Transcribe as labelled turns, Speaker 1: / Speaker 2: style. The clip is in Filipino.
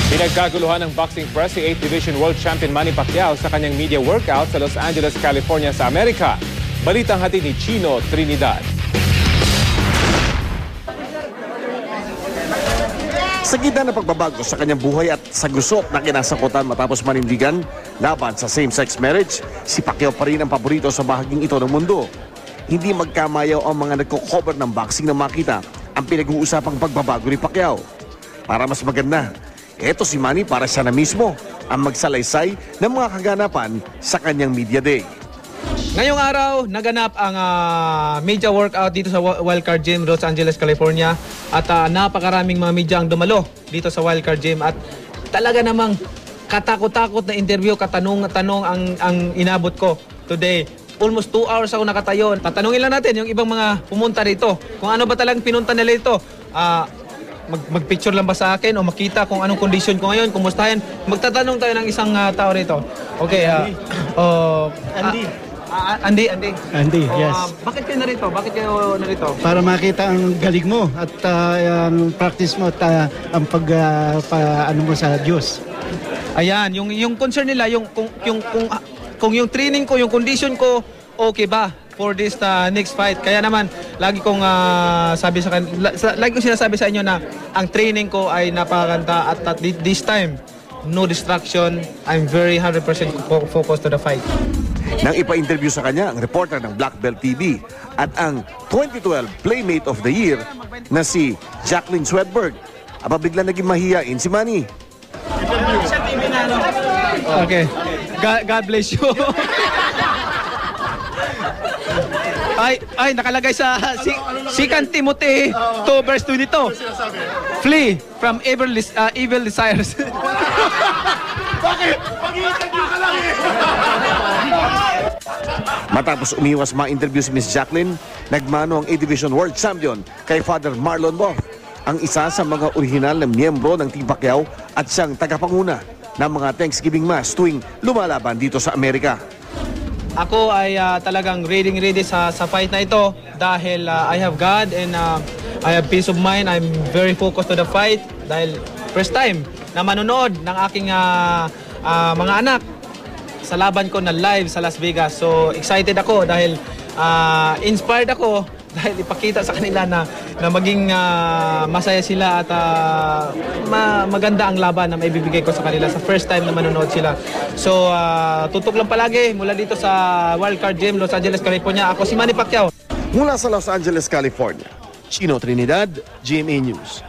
Speaker 1: Pinagkaguluhan ng boxing press si 8th Division World Champion Manny Pacquiao sa kanyang media workout sa Los Angeles, California sa Amerika. Balitang hatid ni Chino Trinidad.
Speaker 2: Sa gitna ng pagbabago sa kanyang buhay at sa gusot na kinasakutan matapos manindigan laban sa same-sex marriage, si Pacquiao pa rin ang paborito sa bahaging ito ng mundo. Hindi magkamayaw ang mga nagko-cover ng boxing na makita ang pinag-uusapang pagbabago ni Pacquiao. Para mas maganda, eto si Manny para siya na mismo ang magsalaysay ng mga kaganapan sa kanyang media day.
Speaker 3: Ngayong araw, naganap ang media workout dito sa Wildcard Gym, Los Angeles, California. At napakaraming mga media ang dumalo dito sa Wildcard Gym. At talaga namang katakot-takot na interview, katanong-tanong ang inabot ko today. Almost 2 hours ako nakatayo. Tatanungin lang natin yung ibang mga pumunta rito. Kung ano ba talagang pinunta nila ito. Mag-picture lang ba sa akin o makita kung anong condition ko ngayon, kumustahin. Magtatanong tayo ng isang tao rito. Okay, Andy.
Speaker 4: Andy, yes.
Speaker 3: Bakit kayo narito? Bakit kayo narito?
Speaker 4: Para makita ang galing mo at ang practice mo at ang ano mo sa Diyos.
Speaker 3: Ayan, yung concern nila, kung yung training ko, yung condition ko, okay ba for this next fight? Kaya naman, lagi kong sinasabi sa inyo na ang training ko ay napakaganda at this time, no distraction. I'm very 100% focused to the fight.
Speaker 2: Nang ipa-interview sa kanya ang reporter ng Black Belt TV at ang 2012 Playmate of the Year na si Jacqueline Swedberg, bigla naging mahiyain si Manny.
Speaker 3: Okay. God bless you. Ay, nakalagay sa 2 Timothy 2 verse 22. Flee from evil desires.
Speaker 2: Bakit? Pag-i-interview ka lang eh! Matapos umiwas ma-interview si Miss Jacqueline, nagmano ang A-Division World Champion kay Father Marlon Boff, ang isa sa mga orihinal na miyembro ng Team Pacquiao at siyang tagapanguna ng mga Thanksgiving Mass tuwing lumalaban dito sa Amerika.
Speaker 3: Ako ay talagang ready sa fight na ito dahil I have God and I have peace of mind. I'm very focused to the fight dahil first time na manonood ng aking mga anak sa laban ko na live sa Las Vegas. So excited ako dahil inspired ako dahil ipakita sa kanila na maging masaya sila at maganda ang laban na maibibigay ko sa kanila sa first time na manonood sila. So tutok lang palagi mula dito sa Wildcard Gym, Los Angeles, California. Ako si Manny Pacquiao.
Speaker 2: Mula sa Los Angeles, California, Chino Trinidad, GMA News.